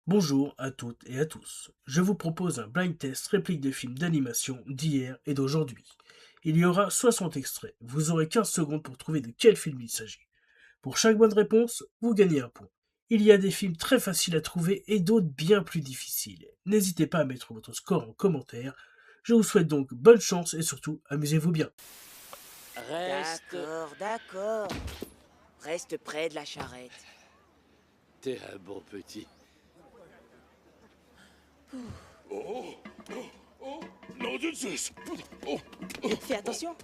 Bonjour à toutes et à tous. Je vous propose un blind test réplique de films d'animation d'hier et d'aujourd'hui. Il y aura 60 extraits. Vous aurez 15 secondes pour trouver de quel film il s'agit. Pour chaque bonne réponse, vous gagnez un point. Il y a des films très faciles à trouver et d'autres bien plus difficiles. N'hésitez pas à mettre votre score en commentaire. Je vous souhaite donc bonne chance et surtout, amusez-vous bien. D'accord. Reste près de la charrette. T'es un bon petit. Nom de Zeus. Oh, Fais attention.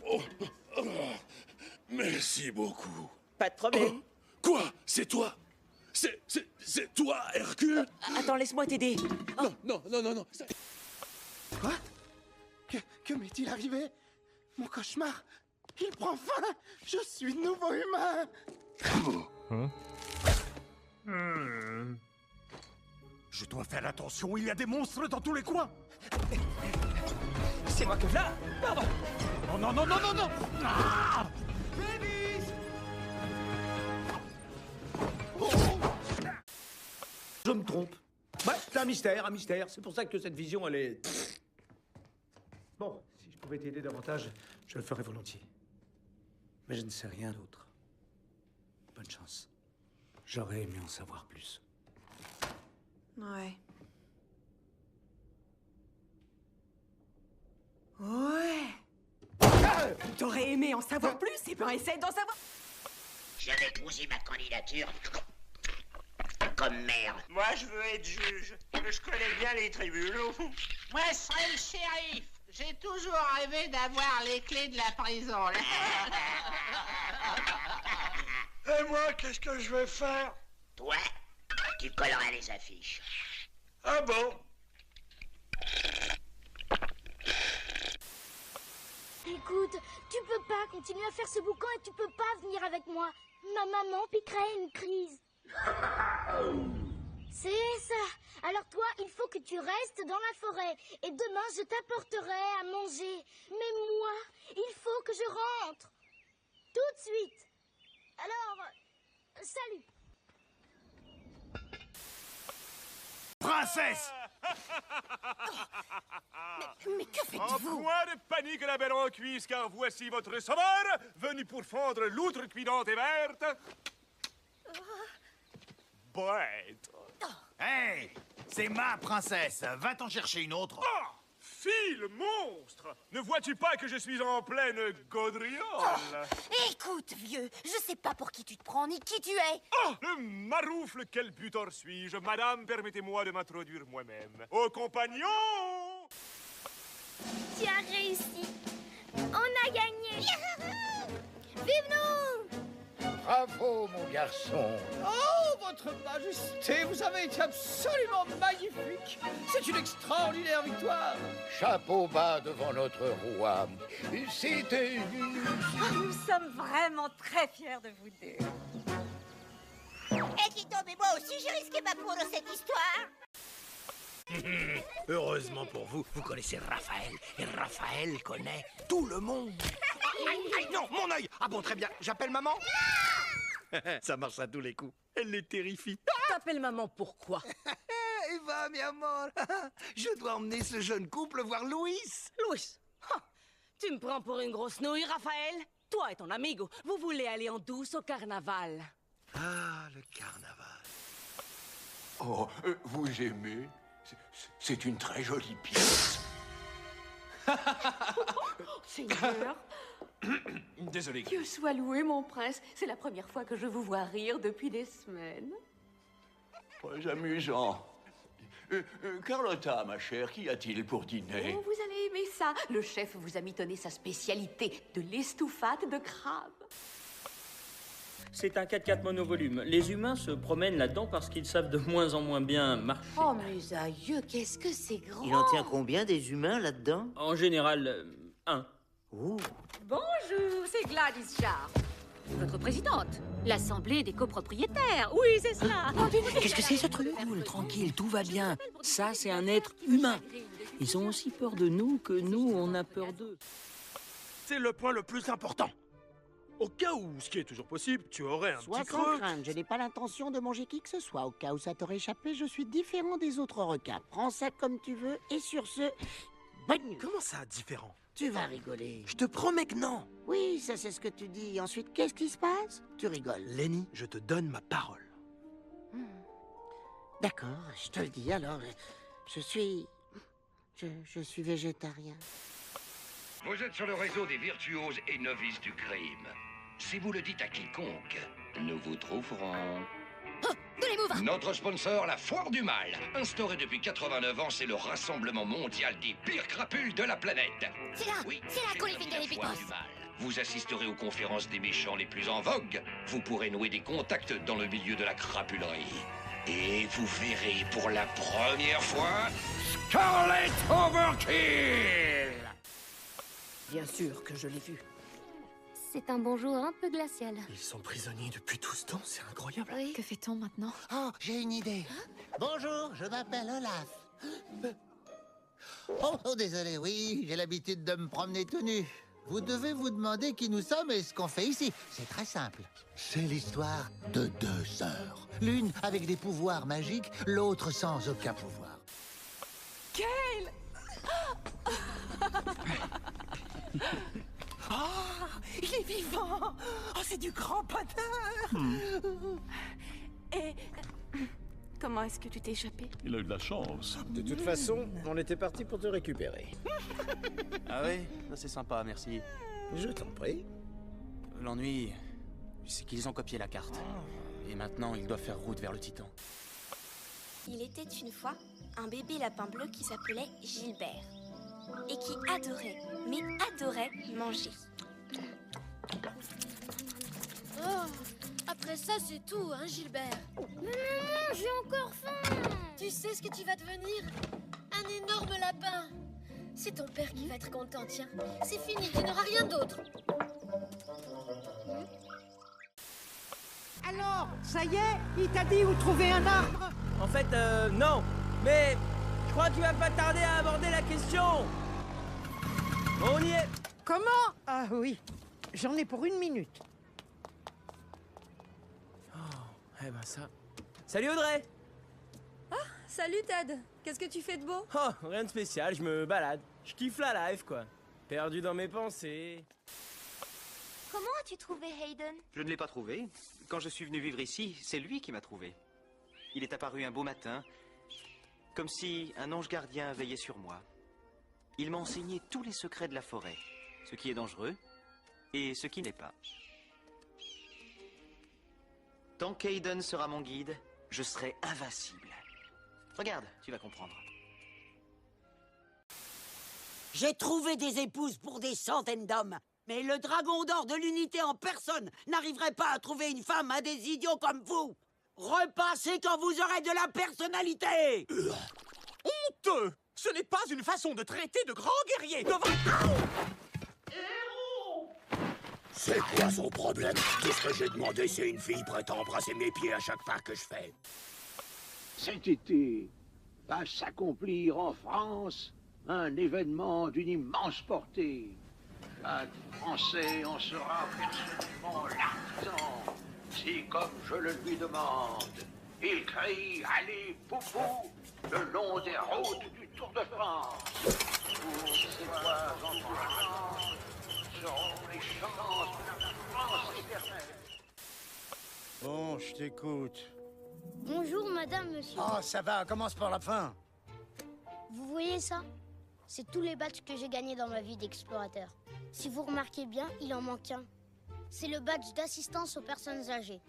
merci beaucoup. Pas de problème. Quoi? C'est toi? C'est toi, Hercule? Attends, laisse-moi t'aider. Non. Quoi? Que m'est-il arrivé? Mon cauchemar, il prend fin. Je suis nouveau humain. Je dois faire attention, il y a des monstres dans tous les coins. C'est moi que là. Pardon. Non. Ah! Je me trompe. Ouais, c'est un mystère. C'est pour ça que cette vision, elle est... Bon, si je pouvais t'aider davantage, je le ferais volontiers. Mais je ne sais rien d'autre. Bonne chance. J'aurais aimé en savoir plus. Ouais. Ouais. T'aurais aimé en savoir plus, et ben essaye d'en savoir. J'avais posé ma candidature comme maire. Moi, je veux être juge. Je connais bien les tribunaux. Moi, je serai le shérif. J'ai toujours rêvé d'avoir les clés de la prison. Et moi, qu'est-ce que je vais faire? Toi, tu colleras les affiches. Ah bon? Écoute, tu peux pas continuer à faire ce boucan et tu peux pas venir avec moi. Ma maman piquerait une crise. C'est ça. Alors toi, il faut que tu restes dans la forêt. Et demain, je t'apporterai à manger. Mais moi, il faut que je rentre. Tout de suite. Alors, salut. Princesse! Mais que En faites-vous? point de panique, la belle en cuisse, car voici votre sauveur, venu pour fendre l'outre cuidante et verte. Bête. Hey! C'est ma princesse! Va t'en chercher une autre! Ah! File, monstre! Ne vois-tu pas que je suis en pleine gaudriole? Écoute, vieux, je sais pas pour qui tu te prends ni qui tu es. Ah! Le maroufle, quel butor suis-je? Madame, permettez-moi de m'introduire moi-même. Aux compagnons! Tu as réussi. On a gagné. Vive nous! Bravo, mon garçon. Oh, votre majesté, vous avez été absolument magnifique. C'est une extraordinaire victoire. Chapeau bas devant notre roi. C'était... Nous sommes vraiment très fiers de vous deux. Et qui tombe, et moi aussi, j'ai risqué ma peau dans cette histoire. Heureusement pour vous, vous connaissez Raphaël. Et Raphaël connaît tout le monde. Aïe, non, mon œil! Ah bon, très bien, j'appelle maman? Ça marche à tous les coups. Elle les terrifie. T'appelles maman pourquoi? Eva, mi amor, je dois emmener ce jeune couple voir Louis. Louis, tu me prends pour une grosse nouille, Raphaël? Toi et ton amigo, vous voulez aller en douce au carnaval. Ah, le carnaval. Oh, vous aimez? C'est une très jolie pièce. Seigneur, Désolé. Dieu soit loué, mon prince. C'est la première fois que je vous vois rire depuis des semaines. Très amusant. Carlotta, ma chère, qu'y a-t-il pour dîner? Oh, vous allez aimer ça. Le chef vous a mitonné sa spécialité, de l'estoufade de crabe. C'est un 4x4 monovolume. Les humains se promènent là-dedans parce qu'ils savent de moins en moins bien marcher. Oh, mes aïeux, qu'est-ce que c'est grand! Il en tient combien des humains là-dedans? En général, un. Bonjour, c'est Gladys Sharp, votre présidente. L'assemblée des copropriétaires. Oui, c'est cela. Qu'est-ce que c'est ce truc? Cool, tranquille, tout va bien. Ça, c'est un être humain. Ils ont aussi peur de nous que nous, on a peur d'eux. C'est le point le plus important. Au cas où, ce qui est toujours possible, tu aurais un Sois petit sans creux. crainte, je n'ai pas l'intention de manger qui que ce soit. Au cas où ça t'aurait échappé, je suis différent des autres requins. Prends ça comme tu veux, et sur ce, bonne nuit. Comment ça, différent? Tu vas rigoler. Je te promets que non. Oui, ça c'est ce que tu dis. Ensuite, qu'est-ce qui se passe? Tu rigoles. Lenny, je te donne ma parole. D'accord, je te le dis alors. Je suis végétarien. Vous êtes sur le réseau des virtuoses et novices du crime. Si vous le dites à quiconque, nous vous trouverons. Notre sponsor, la Foire du Mal. Instauré depuis 89 ans, c'est le rassemblement mondial des pires crapules de la planète. C'est là, Oui, c'est là qu'on les fait la les Foire du Mal. Vous assisterez aux conférences des méchants les plus en vogue. Vous pourrez nouer des contacts dans le milieu de la crapulerie. Et vous verrez pour la première fois Scarlet Overkill. Bien sûr que je l'ai vu. C'est un bonjour un peu glacial. Ils sont prisonniers depuis tout ce temps, c'est incroyable. Oui. Que fait-on maintenant? Oh, j'ai une idée. Bonjour, je m'appelle Olaf. Oh, désolé, oui, j'ai l'habitude de me promener tout nu. Vous devez vous demander qui nous sommes et ce qu'on fait ici. C'est très simple. C'est l'histoire de deux sœurs. L'une avec des pouvoirs magiques, l'autre sans aucun pouvoir. Kale! Oh, il est vivant! Oh, c'est du grand bonheur! Et comment est-ce que tu t'es échappé? Il a eu de la chance. De toute façon, on était parti pour te récupérer. Ah oui, c'est sympa, merci. Je t'en prie. L'ennui, c'est qu'ils ont copié la carte. Et maintenant, ils doivent faire route vers le Titan. Il était une fois un bébé lapin bleu qui s'appelait Gilbert. Et qui adorait, mais adorait manger. Oh, après ça, c'est tout, hein, Gilbert? Mais maman, j'ai encore faim! Tu sais ce que tu vas devenir? Un énorme lapin! C'est ton père qui va être content, tiens. C'est fini, tu n'auras rien d'autre. Alors, ça y est, il t'a dit où trouver un arbre? En fait, non. Mais je crois qu'il va pas tarder à aborder la question. On y est. Comment? Ah oui, j'en ai pour 1 minute. Eh ben ça... Salut Audrey. Salut Ted! Qu'est-ce que tu fais de beau? Oh, rien de spécial, je me balade. Je kiffe la life, quoi. Perdu dans mes pensées. Comment as-tu trouvé Hayden? Je ne l'ai pas trouvé. Quand je suis venu vivre ici, c'est lui qui m'a trouvé. Il est apparu un beau matin, comme si un ange gardien veillait sur moi. Il m'a enseigné tous les secrets de la forêt, ce qui est dangereux et ce qui n'est pas. Tant qu'Hayden sera mon guide, je serai invincible. Regarde, tu vas comprendre. J'ai trouvé des épouses pour des centaines d'hommes. Mais le dragon d'or de l'unité en personne n'arriverait pas à trouver une femme à des idiots comme vous. Repassez quand vous aurez de la personnalité. Honteux! Ce n'est pas une façon de traiter de grands guerriers C'est quoi son problème? Tout ce que j'ai demandé, c'est une fille prête à embrasser mes pieds à chaque pas que je fais. Cet été va s'accomplir en France un événement d'une immense portée. Chaque Français en sera personnellement l'artisan, si comme je le lui demande, il crie « Allez, poupou !» le long des routes du Tour de France. Pour ces voix encourageantes seront les chances de la France éternelle. Bon, je t'écoute. Bonjour, madame, monsieur. Oh, ça va, commence par la fin. Vous voyez ça? C'est tous les badges que j'ai gagnés dans ma vie d'explorateur. Si vous remarquez bien, il en manque un. C'est le badge d'assistance aux personnes âgées.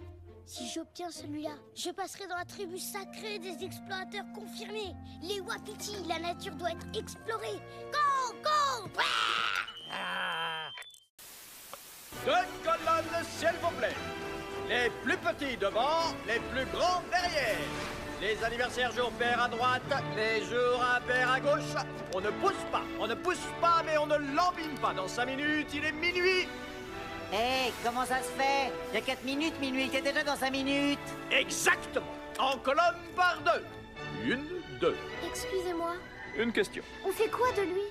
Si j'obtiens celui-là, je passerai dans la tribu sacrée des explorateurs confirmés. Les Wapiti, la nature doit être explorée. Go, go! Deux colonnes, s'il vous plaît. Les plus petits devant, les plus grands derrière. Les anniversaires jours pairs à droite, les jours impairs à gauche. On ne pousse pas, mais on ne lambine pas. Dans 5 minutes, il est minuit. Hé, comment ça se fait? Il y a 4 minutes, minuit, t'es déjà dans 5 minutes. Exactement. En colonne par deux. 1, 2. Excusez-moi, Une question. on fait quoi de lui?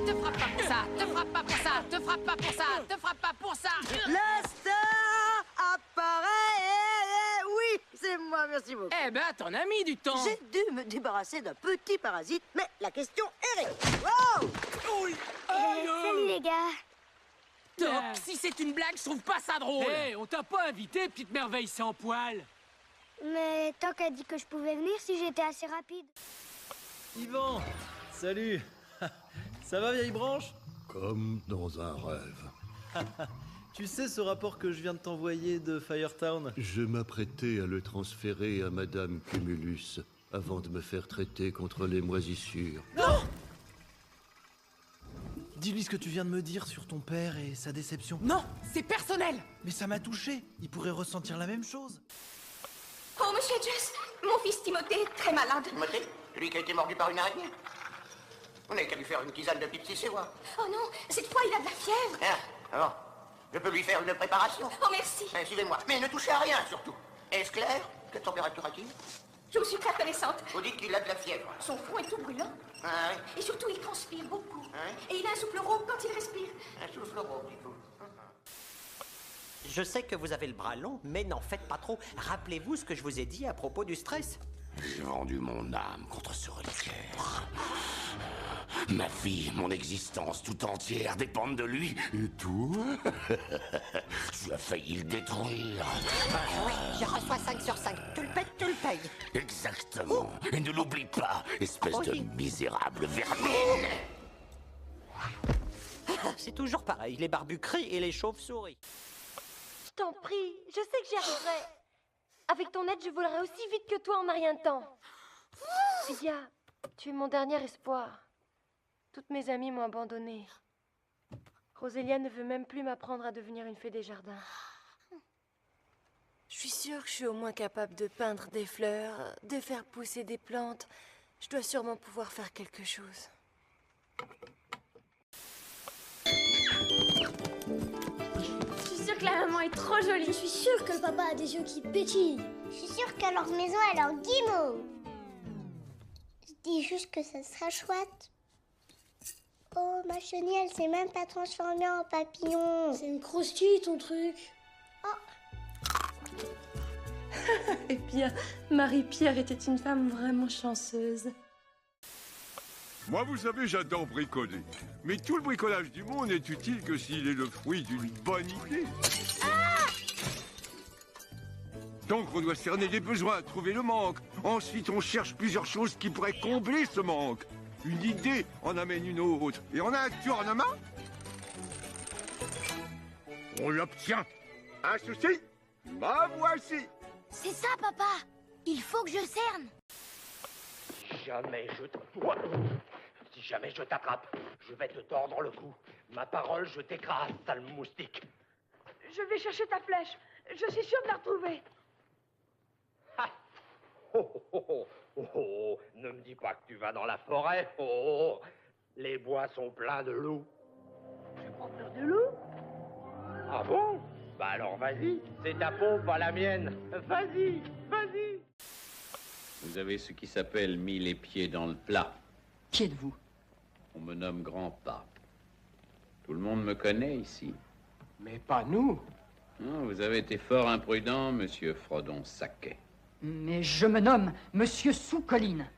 Te frappe pas pour ça, te frappe pas pour ça, te frappe pas pour ça, te frappe pas pour ça. La star apparaît. Oui, c'est moi, merci beaucoup. Eh ben, t'en as mis du temps. J'ai dû me débarrasser d'un petit parasite, mais la question est réglée. Wow! Oui. Salut les gars. Top, si c'est une blague, je trouve pas ça drôle. Hé, on t'a pas invité, petite merveille sans poil. Mais tant qu'à dit que je pouvais venir si j'étais assez rapide. Yvan, salut. Ça va, vieille branche? Comme dans un rêve. Tu sais ce rapport que je viens de t'envoyer de Firetown? Je m'apprêtais à le transférer à Madame Cumulus avant de me faire traiter contre les moisissures. Non! Dis-lui ce que tu viens de me dire sur ton père et sa déception. Non, c'est personnel. Mais ça m'a touché. Il pourrait ressentir la même chose. Oh, monsieur Jess, mon fils Timothée est très malade. Timothée? Celui qui a été mordu par une araignée? On n'a qu'à lui faire une tisane de pipsicéois. Oh non, cette fois il a de la fièvre. Ah, alors, je peux lui faire une préparation. Oh, merci. Suivez-moi, mais ne touchez à rien surtout. Est-ce clair? Quelle température a-t-il? Je vous suis très reconnaissante. Vous dites qu'il a de la fièvre. Son front est tout brûlant. Ah oui? Et surtout, il transpire beaucoup. Ah oui? Et il a un souffle rauque quand il respire. Un souffle rauque, il faut. Je sais que vous avez le bras long, mais n'en faites pas trop. Rappelez-vous ce que je vous ai dit à propos du stress. J'ai vendu mon âme contre ce reliquaire. Ma vie, mon existence tout entière dépendent de lui. Et tout, tu as failli le détruire. Oui, je reçois 5 sur 5. Tu le payes, tu le payes. Exactement. Et ne l'oublie pas, espèce de misérable vermine. C'est toujours pareil, les barbus crient et les chauves-souris. Je t'en prie, je sais que j'y arriverai. Avec ton aide, je volerai aussi vite que toi en un rien de temps. Lydia, tu es mon dernier espoir. Toutes mes amies m'ont abandonnée. Rosélia ne veut même plus m'apprendre à devenir une fée des jardins. Je suis sûre que je suis au moins capable de peindre des fleurs, de faire pousser des plantes. Je dois sûrement pouvoir faire quelque chose. Je suis sûre que la maman est trop jolie. Je suis sûre que le papa a des yeux qui pétillent. Je suis sûre que leur maison a leur guimauve. Je dis juste que ça sera chouette. Oh, ma chenille, elle s'est même pas transformée en papillon. C'est une croustille, ton truc. Eh bien, Marie-Pierre était une femme vraiment chanceuse. Moi, vous savez, j'adore bricoler. Mais tout le bricolage du monde n'est utile que s'il est le fruit d'une bonne idée. Donc, on doit cerner les besoins, trouver le manque. Ensuite, on cherche plusieurs choses qui pourraient combler ce manque. Une idée en amène une autre. Et en un tournement, on l'obtient. Un souci? Ma voici. C'est ça, papa. Il faut que je cerne. Jamais je te... Si jamais je t'attrape, je vais te tordre le cou. Ma parole, je t'écrase, sale moustique. Je vais chercher ta flèche. Je suis sûre de la retrouver. Oh, oh, oh, oh, oh, ne me dis pas que tu vas dans la forêt. Oh, oh, oh. Les bois sont pleins de loups. J'ai pas peur de loup. Ah bon? Bah alors vas-y, c'est ta peau, pas la mienne. Vas-y, vas-y. Vous avez ce qui s'appelle mis les pieds dans le plat. Qui êtes-vous? On me nomme Grand-Pa. Tout le monde me connaît ici. Mais pas nous. Non, vous avez été fort imprudent, monsieur Frodon-Saquet. Mais je me nomme Monsieur Sous-Colline.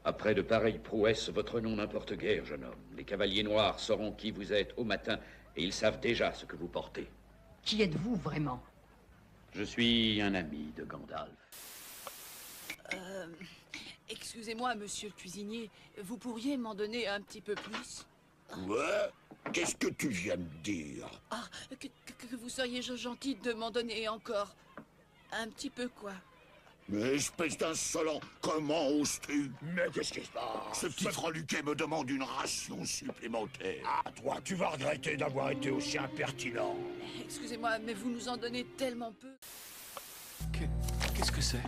Après de pareilles prouesses, votre nom n'importe guère, jeune homme. Les cavaliers noirs sauront qui vous êtes au matin, et ils savent déjà ce que vous portez. Qui êtes-vous vraiment? Je suis un ami de Gandalf. Excusez-moi, monsieur le cuisinier, vous pourriez m'en donner un petit peu plus? Quoi? Qu'est-ce que tu viens de dire? Ah, que vous seriez gentil de m'en donner encore. Un petit peu, quoi. Mais espèce d'insolent, comment oses-tu? Mais qu'est-ce qui se passe? Ce petit franc-luquet me demande une ration supplémentaire. Ah, toi, tu vas regretter d'avoir été aussi impertinent. Excusez-moi, mais vous nous en donnez tellement peu. Qu'est-ce que c'est?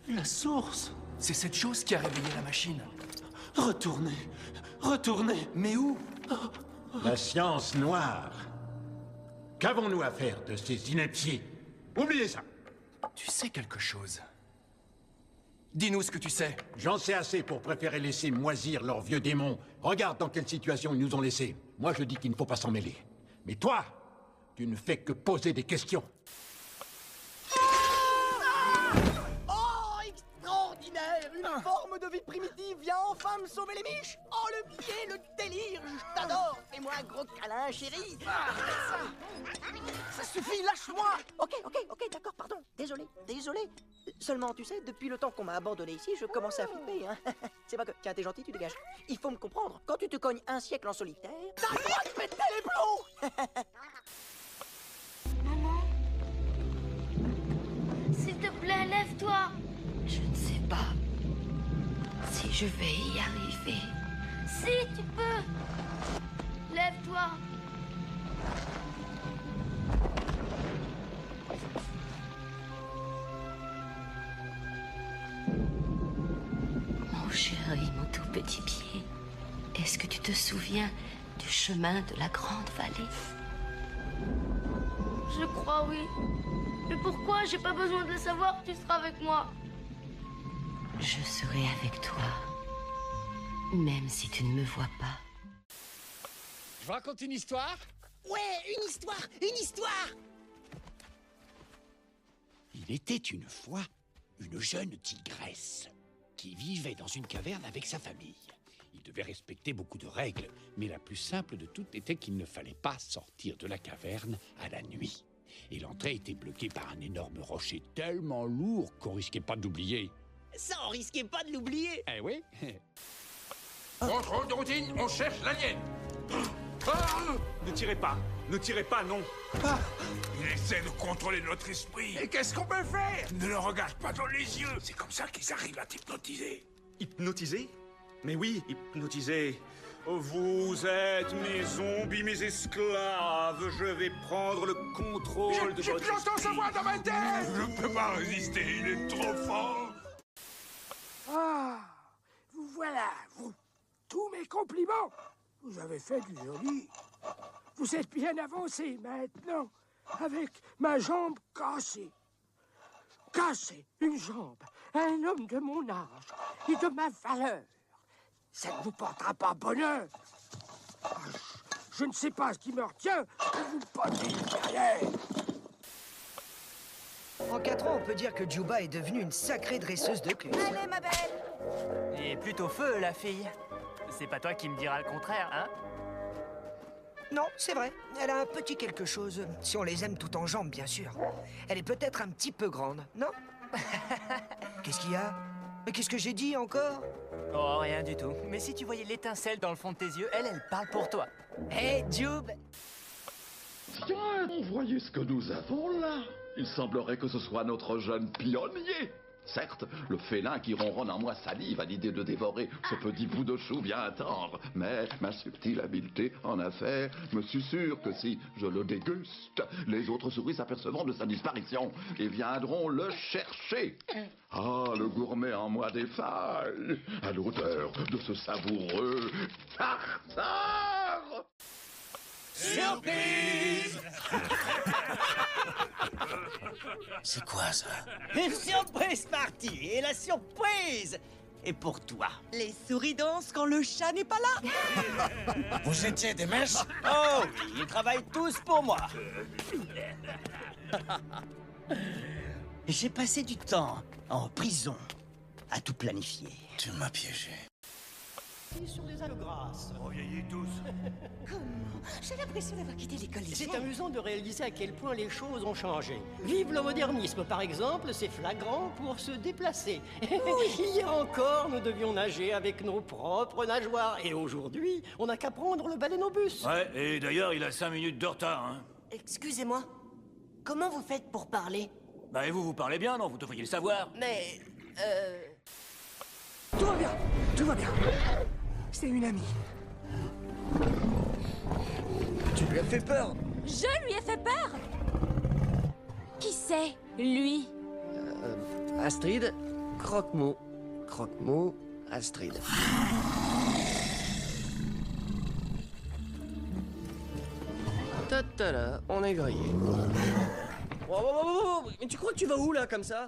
La source. C'est cette chose qui a réveillé la machine. Retournez. Retournez. Mais où? La science noire. Qu'avons-nous à faire de ces inepties? Oubliez ça. Tu sais quelque chose? Dis-nous ce que tu sais. J'en sais assez pour préférer laisser moisir leurs vieux démons. Regarde dans quelle situation ils nous ont laissés. Moi, je dis qu'il ne faut pas s'en mêler. Mais toi, tu ne fais que poser des questions. Oh, extraordinaire! Une forme de vie primitive vient enfin me sauver les miches! Oh, le pied, le délire! Je t'adore! Fais-moi un gros câlin, chérie! Ça suffit, lâche-moi! Ok, d'accord, pardon. Désolé. Seulement, tu sais, depuis le temps qu'on m'a abandonné ici, je commençais à flipper, hein. C'est pas que... Tiens, t'es gentil, tu dégages. Il faut me comprendre. Quand tu te cognes un siècle en solitaire... T'as le droit de péter les plombs! Maman? S'il te plaît, lève-toi. Je ne sais pas si je vais y arriver. Si, tu peux. Lève-toi. Mon chéri, mon tout petit pied, est-ce que tu te souviens du chemin de la Grande Vallée? Je crois, oui. Mais pourquoi? J'ai pas besoin de le savoir, tu seras avec moi. Je serai avec toi, même si tu ne me vois pas. Je vous raconte une histoire? Ouais, une histoire. Il était une fois une jeune tigresse qui vivait dans une caverne avec sa famille. Il devait respecter beaucoup de règles, mais la plus simple de toutes était qu'il ne fallait pas sortir de la caverne à la nuit. Et l'entrée était bloquée par un énorme rocher tellement lourd qu'on risquait pas de l'oublier. Ça, on risquait pas de l'oublier. Eh oui. Contrôle de routine, on cherche l'alien. Ne tirez pas, non. Il essaie de contrôler notre esprit. Et qu'est-ce qu'on peut faire? Ne le regarde pas dans les yeux. C'est comme ça qu'ils arrivent à t'hypnotiser. Hypnotiser? Mais oui, hypnotiser. Vous êtes mes zombies, mes esclaves. Je vais prendre le contrôle de votre J'entends sa voix dans ma tête. Je ne peux pas résister, il est trop fort. Ah, vous voilà, vous. Tous mes compliments. Vous avez fait du joli. Vous êtes bien avancé maintenant, avec ma jambe cassée. Casser une jambe à un homme de mon âge et de ma valeur, ça ne vous portera pas bonheur. Je ne sais pas ce qui me retient de vous poser une galère. En 4 ans, on peut dire que Juba est devenue une sacrée dresseuse de clés. Allez, ma belle! Et plutôt feu, la fille. C'est pas toi qui me diras le contraire, hein? Non, c'est vrai. Elle a un petit quelque chose. Si on les aime tout en jambes, bien sûr. Elle est peut-être un petit peu grande, non? Qu'est-ce qu'il y a? Mais qu'est-ce que j'ai dit encore? Oh, rien du tout. Mais si tu voyais l'étincelle dans le fond de tes yeux, elle parle pour toi. Hé, Jube! Tiens, vous voyez ce que nous avons là? Il semblerait que ce soit notre jeune pionnier. Certes, le félin qui ronronne en moi salive à l'idée de dévorer ce petit bout de chou bien tendre, mais ma subtile habileté en affaires me susurre que si je le déguste, les autres souris s'apercevront de sa disparition et viendront le chercher. Ah, le gourmet en moi défaille à l'odeur de ce savoureux tartare. Surprise! C'est quoi ça? Une surprise party! Et la surprise est pour toi. Les souris dansent quand le chat n'est pas là. Vous étiez des mèches? Oh oui, ils travaillent tous pour moi. J'ai passé du temps en prison à tout planifier. Tu m'as piégé. Sur les algues grasses. Reviennent tous. Comment? J'ai l'impression d'avoir quitté l'école hier. C'est amusant de réaliser à quel point les choses ont changé. Vive le modernisme, par exemple, c'est flagrant pour se déplacer. Hier encore, nous devions nager avec nos propres nageoires. Et aujourd'hui, on n'a qu'à prendre le baleineau-bus. Ouais, et d'ailleurs, il a 5 minutes de retard, hein. Excusez-moi, comment vous faites pour parler? Bah, et vous parlez bien, non? Vous devriez le savoir. Mais, Tout va bien, tout va bien. C'est une amie. Tu lui as fait peur? Je lui ai fait peur? Qui c'est, lui? Astrid, Croque-Mou. Croque-Mou, Astrid. Tatala, on est grillé. Oh, mais tu crois que tu vas où, là, comme ça?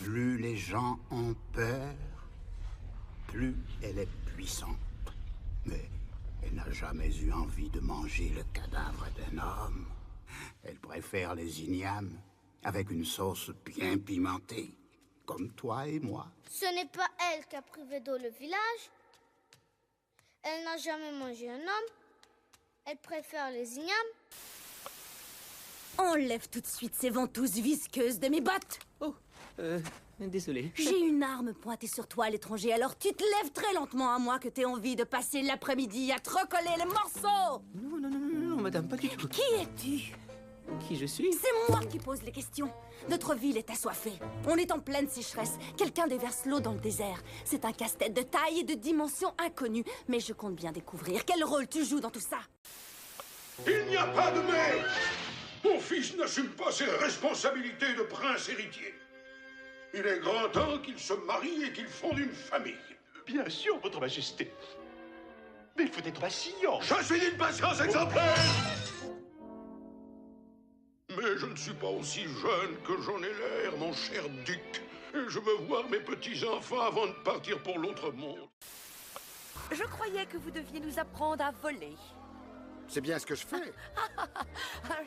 Plus les gens ont peur, plus elle est puissante. Mais elle n'a jamais eu envie de manger le cadavre d'un homme. Elle préfère les ignames avec une sauce bien pimentée, comme toi et moi. Ce n'est pas elle qui a privé d'eau le village. Elle n'a jamais mangé un homme. Elle préfère les ignames. Enlève tout de suite ces ventouses visqueuses de mes bottes. Oh, désolé. J'ai une arme pointée sur toi à l'étranger, alors tu te lèves très lentement à moi que t'aies envie de passer l'après-midi à te recoller les morceaux. Non, madame, pas du tout. Qui es-tu? Qui je suis? C'est moi qui pose les questions. Notre ville est assoiffée. On est en pleine sécheresse. Quelqu'un déverse l'eau dans le désert. C'est un casse-tête de taille et de dimension inconnue. Mais je compte bien découvrir. Quel rôle tu joues dans tout ça? Il n'y a pas de mais! Mon fils n'assume pas ses responsabilités de prince héritier. Il est grand temps qu'il se marie et qu'il fonde une famille. Bien sûr, votre majesté. Mais il faut être patient. Je suis d'une patience exemplaire! Mais je ne suis pas aussi jeune que j'en ai l'air, mon cher duc. Et je veux voir mes petits-enfants avant de partir pour l'autre monde. Je croyais que vous deviez nous apprendre à voler. C'est bien ce que je fais.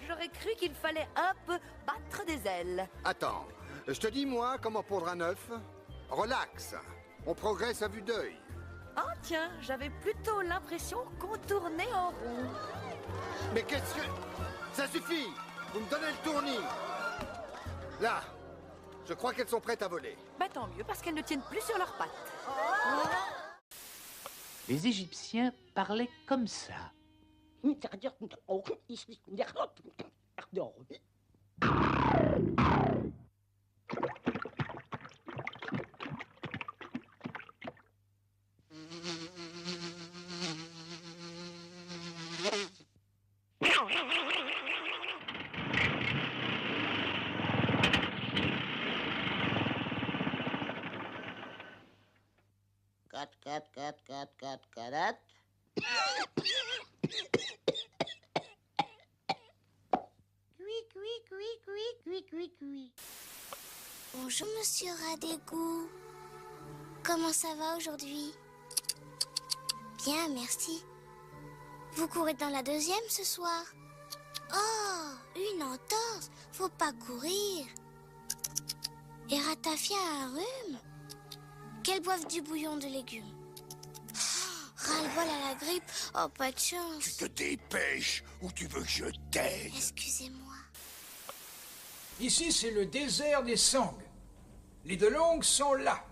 J'aurais cru qu'il fallait un peu battre des ailes. Attends, je te dis moi comment pondre un œuf. Relax, on progresse à vue d'œil. Ah tiens, j'avais plutôt l'impression qu'on tournait en rond. Mais qu'est-ce que... Ça suffit! Vous me donnez le tournis. Là, je crois qu'elles sont prêtes à voler. Bah tant mieux, parce qu'elles ne tiennent plus sur leurs pattes. Les Égyptiens parlaient comme ça. Bonjour, monsieur Radégout. Comment ça va aujourd'hui? Bien, merci. Vous courez dans la deuxième ce soir? Oh, une entorse. Faut pas courir. Et Ratafia a un rhume? Qu'elle boive du bouillon de légumes. Ras-le-bol à la grippe. Oh, pas de chance. Tu te dépêches ou tu veux que je t'aide? Excusez-moi. Ici, c'est le désert des Sangs. Les DeLonge sont là.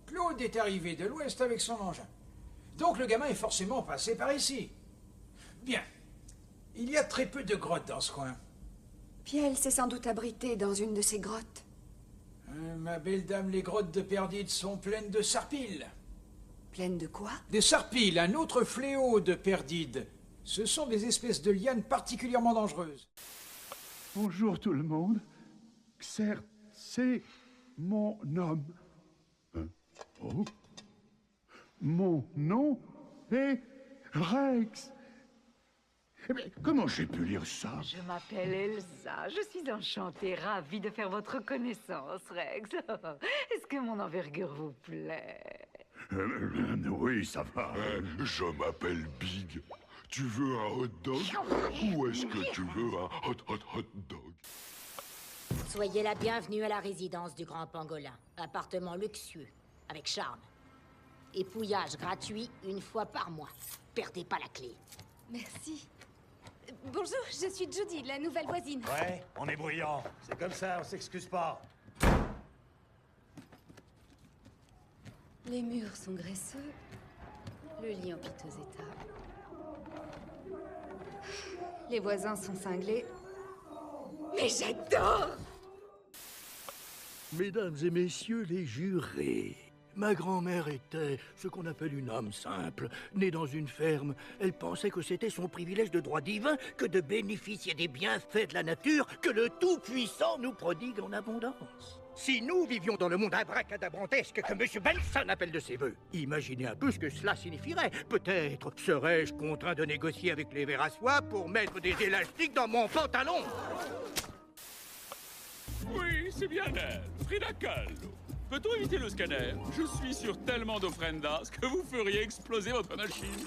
Claude est arrivé de l'ouest avec son engin. Donc le gamin est forcément passé par ici. Bien. Il y a très peu de grottes dans ce coin. Piel s'est sans doute abritée dans une de ces grottes. Ma belle dame, les grottes de Perdide sont pleines de sarpilles. Pleines de quoi? Des sarpilles, un autre fléau de Perdide. Ce sont des espèces de lianes particulièrement dangereuses. Bonjour tout le monde. Xer, c'est mon nom. Oh. Mon nom est Rex. Mais comment j'ai pu lire ça? Je m'appelle Elsa. Je suis enchantée, ravie de faire votre connaissance, Rex. Est-ce que mon envergure vous plaît? Oui, ça va. Je m'appelle Big. Tu veux un hot dog? Ou est-ce que tu veux un hot dog? Soyez la bienvenue à la résidence du Grand Pangolin. Appartement luxueux, avec charme. Épouillage gratuit une fois par mois. Perdez pas la clé. Merci. Bonjour, je suis Judy, la nouvelle voisine. Ouais, on est bruyant. C'est comme ça, on s'excuse pas. Les murs sont graisseux. Le lit en piteux état. Les voisins sont cinglés. Mais j'adore! Mesdames et messieurs les jurés, ma grand-mère était ce qu'on appelle une âme simple. Née dans une ferme, elle pensait que c'était son privilège de droit divin que de bénéficier des bienfaits de la nature que le Tout-Puissant nous prodigue en abondance. Si nous vivions dans le monde abracadabrantesque que M. Benson appelle de ses voeux, imaginez un peu ce que cela signifierait. Peut-être serais-je contraint de négocier avec les vers à soie pour mettre des élastiques dans mon pantalon. Oui, c'est bien elle, Frida Kahlo. Peut-on éviter le scanner? Je suis sur tellement d'offrendas que vous feriez exploser votre machine.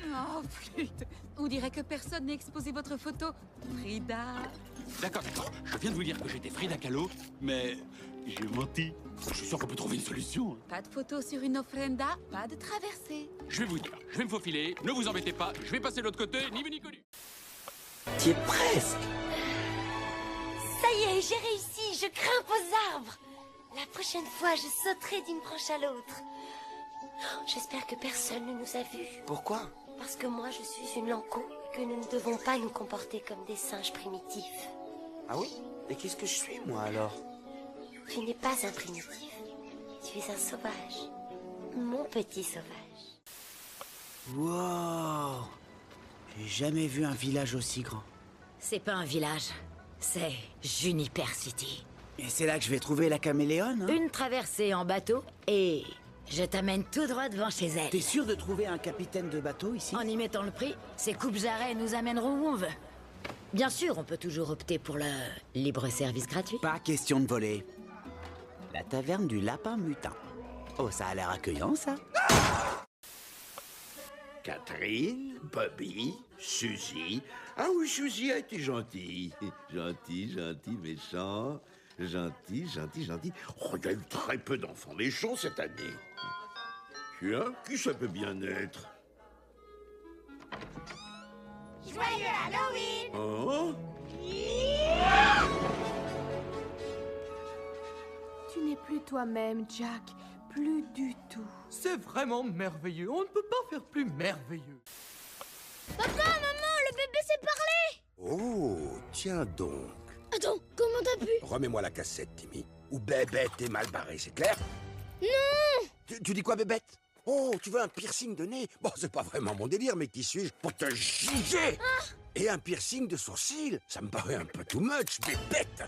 Oh, flûte. On dirait que personne n'a exposé votre photo. Frida. D'accord. Je viens de vous dire que j'étais Frida Kahlo, mais j'ai menti. Je suis sûr qu'on peut trouver une solution. Pas de photo sur une offrenda, pas de traversée. Je vais vous dire, je vais me faufiler, ne vous embêtez pas, je vais passer de l'autre côté, ni vu ni connu. T'y es presque. Ça y est, j'ai réussi, je grimpe aux arbres. La prochaine fois, je sauterai d'une branche à l'autre. J'espère que personne ne nous a vus. Pourquoi? Parce que moi, je suis une Lanko et que nous ne devons pas nous comporter comme des singes primitifs. Ah oui? Et qu'est-ce que je suis, moi, alors? Tu n'es pas un primitif. Tu es un sauvage. Mon petit sauvage. Wow! J'ai jamais vu un village aussi grand. C'est pas un village, c'est Juniper City. Et c'est là que je vais trouver la caméléone, hein? Une traversée en bateau et je t'amène tout droit devant chez elle. T'es sûr de trouver un capitaine de bateau ici? En y mettant le prix, ces coupes-arrêts nous amèneront où on veut. Bien sûr, on peut toujours opter pour le libre service gratuit. Pas question de voler. La taverne du lapin mutin. Oh, ça a l'air accueillant, ça. Catherine, Bobby, Suzy. Ah oui, Suzy a été gentille. Gentil, méchant. Gentil. Oh, il y a eu très peu d'enfants méchants cette année. Tiens, qui ça peut bien être? Joyeux Halloween! Oh? Tu n'es plus toi-même, Jack. Plus du tout. C'est vraiment merveilleux. On ne peut pas faire plus merveilleux. Papa, maman, le bébé s'est parlé! Oh, tiens donc. Attends, comment t'as pu? Remets-moi la cassette, Timmy. Ou Bébête est mal barrée, c'est clair? Non! Tu dis quoi, Bébête? Oh, tu veux un piercing de nez? Bon, c'est pas vraiment mon délire, mais qui suis-je pour te juger? Et un piercing de sourcil? Ça me paraît un peu too much, Bébête!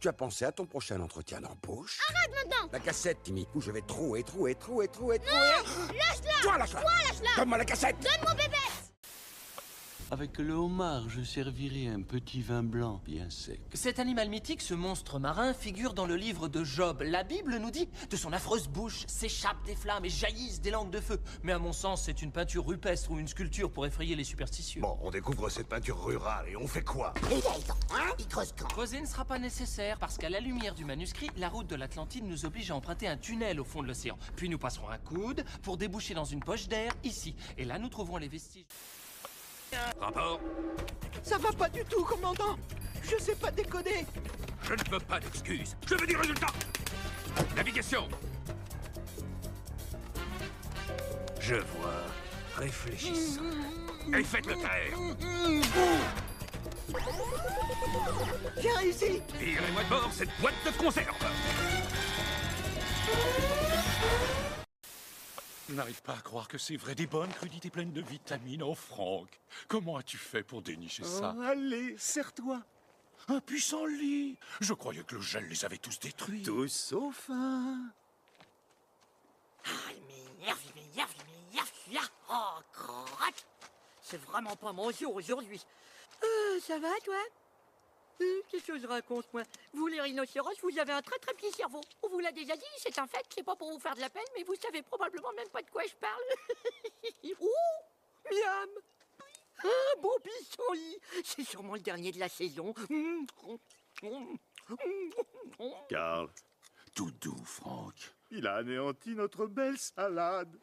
Tu as pensé à ton prochain entretien d'embauche? Arrête maintenant! La cassette, Timmy, où je vais trouer. Non! Lâche-la! Toi, lâche-la! Donne-moi la cassette! Donne-moi bébé! Avec le homard, je servirai un petit vin blanc bien sec. Cet animal mythique, ce monstre marin, figure dans le livre de Job. La Bible nous dit « De son affreuse bouche s'échappent des flammes et jaillissent des langues de feu ». Mais à mon sens, c'est une peinture rupestre ou une sculpture pour effrayer les superstitieux. Bon, on découvre cette peinture rurale et on fait quoi? Creuser ne sera pas nécessaire parce qu'à la lumière du manuscrit, la route de l'Atlantide nous oblige à emprunter un tunnel au fond de l'océan. Puis nous passerons un coude pour déboucher dans une poche d'air ici. Et là, nous trouverons les vestiges. Rapport? Ça va pas du tout, commandant. Je sais pas décoder. Je ne veux pas d'excuses, je veux des résultats. Navigation. Je vois. Réfléchissons. Et faites-le taire. J'ai réussi. Tirez-moi de bord cette boîte de conserve. Je n'arrive pas à croire que c'est vrai, des bonnes crudités pleines de vitamines. Oh, Franck, comment as-tu fait pour dénicher ça? Oh, allez, serre-toi. Un puissant lit. Je croyais que le gel les avait tous détruits. Tous sauf un. Ah, il m'énerve. Oh, crotte. C'est vraiment pas mon jour aujourd'hui. Ça va, toi? Qu'est-ce que je raconte, moi? Vous, les rhinocéros, vous avez un très petit cerveau. On vous l'a déjà dit, c'est un fait, c'est pas pour vous faire de la peine, mais vous savez probablement même pas de quoi je parle. Ouh, miam! Un beau pissenlit. C'est sûrement le dernier de la saison. Carl. Tout doux, Franck. Il a anéanti notre belle salade.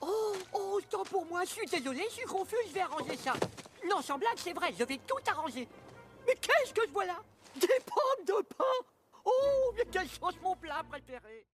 Oh, tant pour moi, je suis désolé, je suis confus, je vais arranger ça. Non, sans blague, c'est vrai, je vais tout arranger. Mais qu'est-ce que je vois là? Des pommes de pain! Oh, mais quelle sauce mon plat préféré!